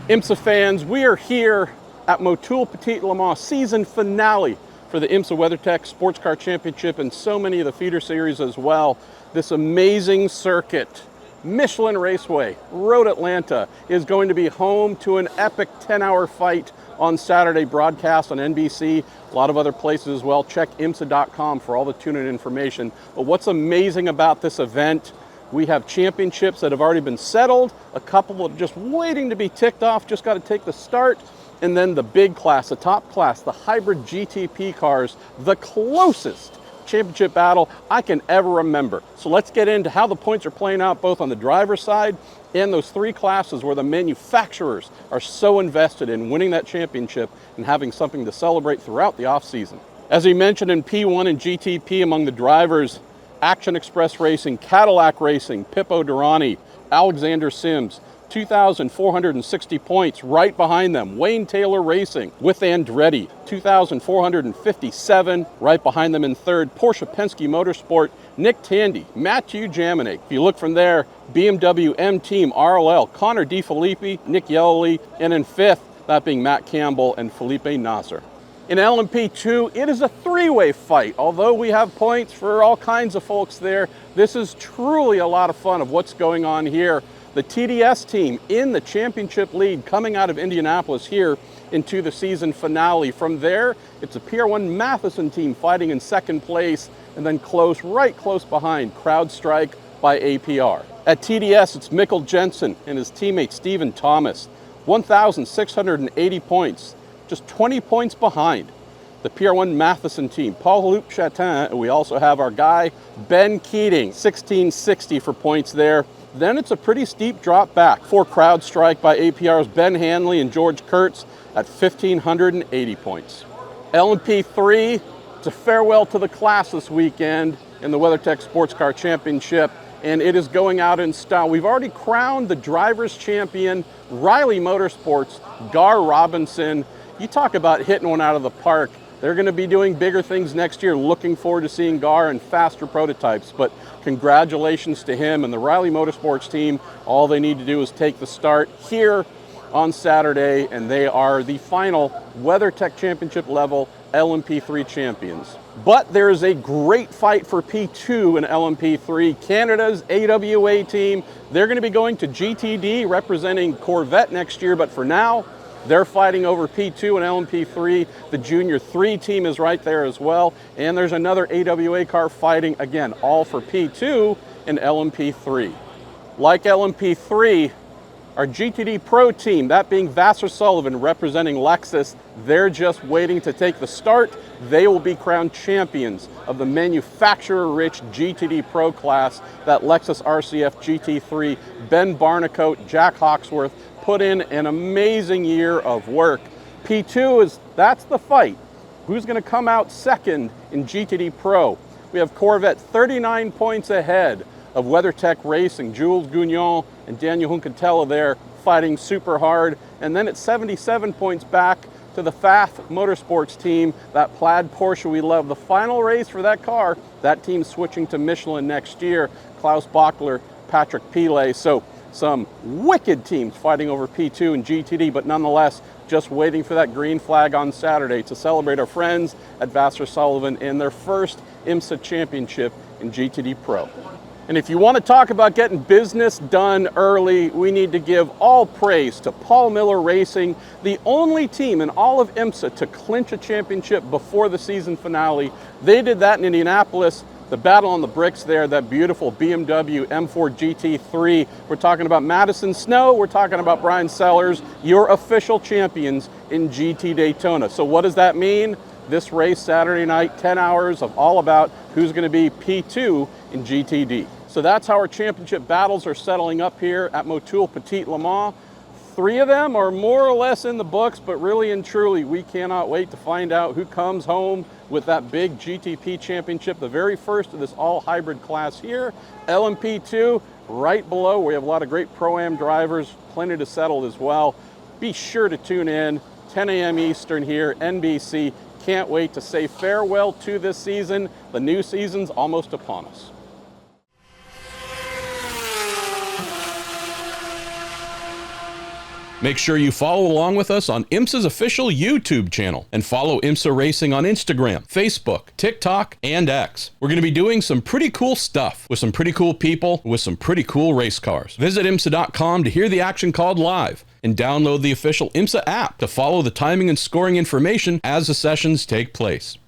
IMSA fans, we are here at Motul Petit Le Mans season finale for the IMSA WeatherTech SportsCar Championship and so many of the feeder series as well. This amazing circuit, Michelin Raceway Road Atlanta, is going to be home to an epic 10-hour fight on Saturday, broadcast on NBC, a lot of other places as well. Check IMSA.com for all the tune-in information. But what's amazing about this event, we have championships that have already been settled, a couple that are just waiting to be ticked off, just got to take the start, and then the big class, the top class, the hybrid GTP cars, the closest championship battle I can ever remember. So let's get into how the points are playing out both on the driver's side and those three classes where the manufacturers are so invested in winning that championship and having something to celebrate throughout the offseason. As we mentioned in P1 and GTP among the drivers, Action Express Racing, Cadillac Racing, Pippo Durrani, Alexander Sims, 2,460 points right behind them. Wayne Taylor Racing with Andretti, 2,457 right behind them in third. Porsche Penske Motorsport, Nick Tandy, Mathieu Jaminet. If you look from there, BMW M Team, RLL, Connor DeFilippi, Nick Yellowly, and in fifth, that being Matt Campbell and Felipe Nasser. In LMP2, it is a three-way fight. Although we have points for all kinds of folks there, this is truly a lot of fun of what's going on here. The TDS team in the championship lead coming out of Indianapolis here into the season finale. From there, it's a PR1 Matheson team fighting in second place, and then right close behind, CrowdStrike by APR. At TDS, it's Mikkel Jensen and his teammate Stephen Thomas, 1,680 points, just 20 points behind the PR1 Matheson team. Paul-Loup Chatin, and we also have our guy, Ben Keating, 1,660 for points there. Then it's a pretty steep drop back for CrowdStrike by APR's Ben Hanley and George Kurtz at 1,580 points. LMP3, it's a farewell to the class this weekend in the WeatherTech SportsCar Championship, and it is going out in style. We've already crowned the driver's champion, Riley Motorsports, Gar Robinson. You talk about hitting one out of the park. They're going to be doing bigger things next year. Looking forward to seeing Gar and faster prototypes. But congratulations to him and the Riley Motorsports team. All they need to do is take the start here on Saturday, and they are the final WeatherTech Championship level LMP3 champions. But there is a great fight for P2 in LMP3. Canada's AWA team, they're going to be going to GTD representing Corvette next year, but for now, they're fighting over P2 and LMP3. The Junior 3 team is right there as well. And there's another AWA car fighting, again, all for P2 and LMP3. Like LMP3, our GTD Pro team, that being Vassar Sullivan representing Lexus, they're just waiting to take the start. They will be crowned champions of the manufacturer-rich GTD Pro class, that Lexus RCF GT3. Ben Barnicoat, Jack Hawksworth, put in an amazing year of work. P2 that's the fight. Who's going to come out second in GTD Pro? We have Corvette 39 points ahead of WeatherTech Racing. Jules Gounon and Daniel Huncatella there fighting super hard. And then it's 77 points back to the FAF Motorsports team, that plaid Porsche we love. The final race for that car, that team's switching to Michelin next year. Klaus Bachler, Patrick Pile. So some wicked teams fighting over P2 and GTD, but nonetheless, just waiting for that green flag on Saturday to celebrate our friends at Vassar Sullivan in their first IMSA championship in GTD Pro. And if you want to talk about getting business done early, we need to give all praise to Paul Miller Racing, the only team in all of IMSA to clinch a championship before the season finale. They did that in Indianapolis. The battle on the bricks there, that beautiful BMW M4 GT3. We're talking about Madison Snow. We're talking about Brian Sellers, your official champions in GT Daytona. So what does that mean? This race Saturday night, 10 hours of all about who's going to be P2 in GTD. So that's how our championship battles are settling up here at Motul Petit Le Mans. 3 of them are more or less in the books, but really and truly, we cannot wait to find out who comes home with that big GTP championship, the very first of this all-hybrid class here. LMP2 right below. We have a lot of great Pro-Am drivers, plenty to settle as well. Be sure to tune in, 10 a.m. Eastern here, NBC. Can't wait to say farewell to this season. The new season's almost upon us. Make sure you follow along with us on IMSA's official YouTube channel and follow IMSA Racing on Instagram, Facebook, TikTok, and X. We're going to be doing some pretty cool stuff with some pretty cool people with some pretty cool race cars. Visit IMSA.com to hear the action called live and download the official IMSA app to follow the timing and scoring information as the sessions take place.